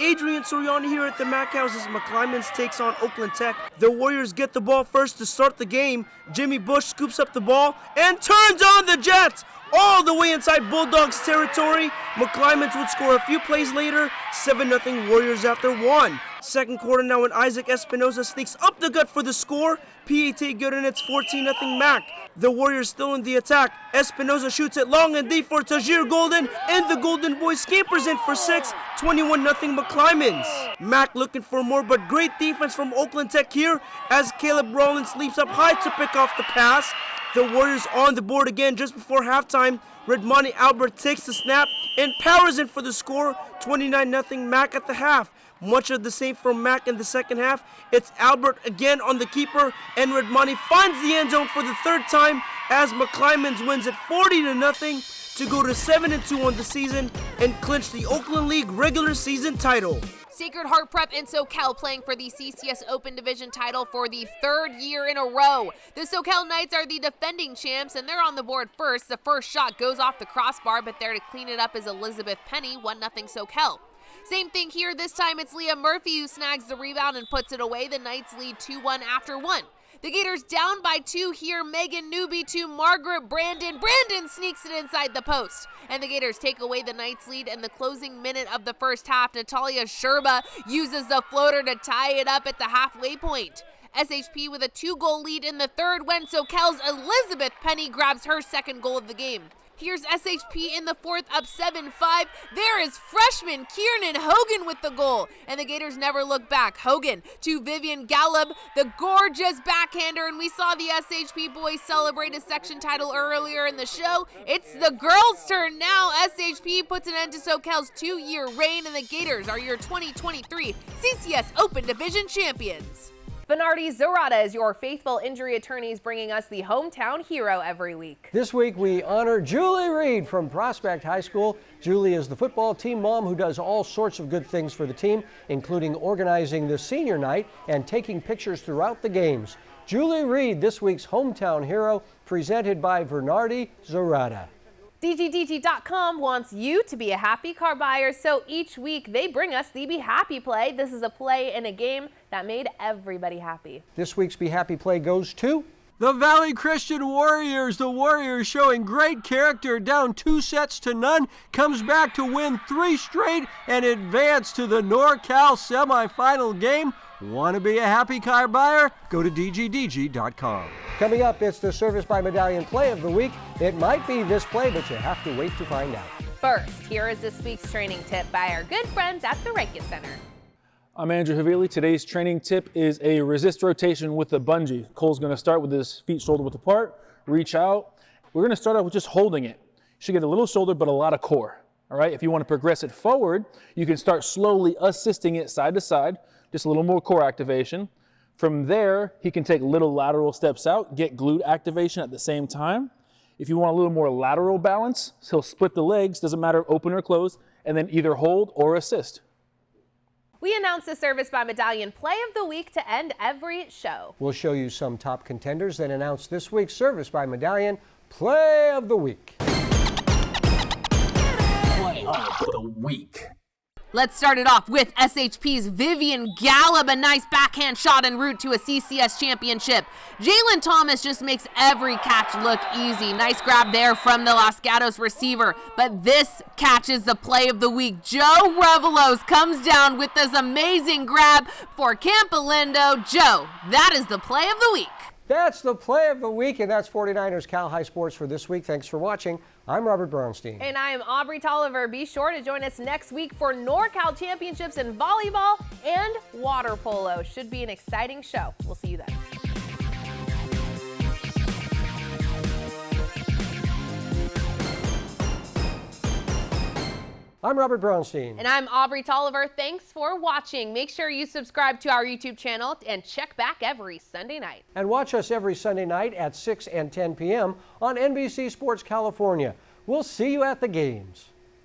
Adrian Soriano here at the Mac House as McClymonds takes on Oakland Tech. The Warriors get the ball first to start the game. Jimmy Bush scoops up the ball and turns on the Jets all the way inside Bulldogs territory. McClymonds would score a few plays later, 7-0 Warriors after 1. Second quarter now when Isaac Espinoza sneaks up the gut for the score. PAT good and it's 14-0 Mac. The Warriors still in the attack. Espinoza shoots it long and deep for Tajir Golden, and the Golden Boys scampers in for 6, 21-0 McClymonds. Mac looking for more, but great defense from Oakland Tech here as Caleb Rollins leaps up high to pick off the pass. The Warriors on the board again just before halftime. Redmonte Albert takes the snap and powers in for the score, 29-0 Mac at the half. Much of the same from Mac in the second half. It's Albert again on the keeper, and Redmonte finds the end zone for the 3rd time as McClymonds wins it 40-0 to go to 7-2 on the season and clinch the Oakland League regular season title. Sacred Heart Prep and Soquel playing for the CCS Open Division title for the 3rd year in a row. The Soquel Knights are the defending champs, and they're on the board first. The first shot goes off the crossbar, but there to clean it up is Elizabeth Penny, 1-0 Soquel. Same thing here, this time it's Leah Murphy who snags the rebound and puts it away. The Knights lead 2-1 after 1. The Gators down by 2 here. Megan Newby to Margaret Brandon. Brandon sneaks it inside the post. And the Gators take away the Knights lead in the closing minute of the first half. Natalia Sherba uses the floater to tie it up at the halfway point. SHP with a 2-goal lead in the third when Soquel's Elizabeth Penny grabs her second goal of the game. Here's SHP in the fourth, up 7-5. There is freshman Kiernan Hogan with the goal, and the Gators never look back. Hogan to Vivian Gallup, the gorgeous backhander, and we saw the SHP boys celebrate a section title earlier in the show. It's the girls' turn now. SHP puts an end to Soquel's 2-year reign, and the Gators are your 2023 CCS Open Division champions. Bernardi Zurada is your faithful injury attorneys, bringing us the hometown hero every week. This week we honor Julie Reed from Prospect High School. Julie is the football team mom who does all sorts of good things for the team, including organizing the senior night and taking pictures throughout the games. Julie Reed, this week's hometown hero, presented by Bernardi Zurada. DGDG.com wants you to be a happy car buyer, so each week they bring us the Be Happy play. This is a play in a game that made everybody happy. This week's Be Happy play goes to the Valley Christian Warriors. The Warriors showing great character, down 2-0, comes back to win 3 straight and advance to the NorCal semifinal game. Want to be a happy car buyer? Go to DGDG.com. Coming up, it's the Service by Medallion play of the week. It might be this play, but you have to wait to find out. First, here is this week's training tip by our good friends at the Reiki Center. I'm Andrew Havili. Today's training tip is a resist rotation with the bungee. Cole's going to start with his feet shoulder width apart, reach out. We're going to start out with just holding it. You should get a little shoulder, but a lot of core. All right, if you want to progress it forward, you can start slowly assisting it side to side, just a little more core activation. From there, he can take little lateral steps out, get glute activation at the same time. If you want a little more lateral balance, he'll split the legs, doesn't matter open or close, and then either hold or assist. We announce the Service by Medallion play of the week to end every show. We'll show you some top contenders, then announce this week's Service by Medallion play of the week. Play of the week. Let's start it off with SHP's Vivian Gallup, a nice backhand shot en route to a CCS championship. Jalen Thomas just makes every catch look easy. Nice grab there from the Los Gatos receiver, but this catch is the play of the week. Joe Revelos comes down with this amazing grab for Campolindo. Joe, that is the play of the week. That's the play of the week, and that's 49ers Cal High Sports for this week. Thanks for watching. I'm Robert Brownstein. And I am Aubrey Tolliver. Be sure to join us next week for NorCal Championships in volleyball and water polo. Should be an exciting show. We'll see you then. I'm Robert Brownstein. And I'm Aubrey Tolliver. Thanks for watching. Make sure you subscribe to our YouTube channel and check back every Sunday night. And watch us every Sunday night at 6 and 10 p.m. on NBC Sports California. We'll see you at the games.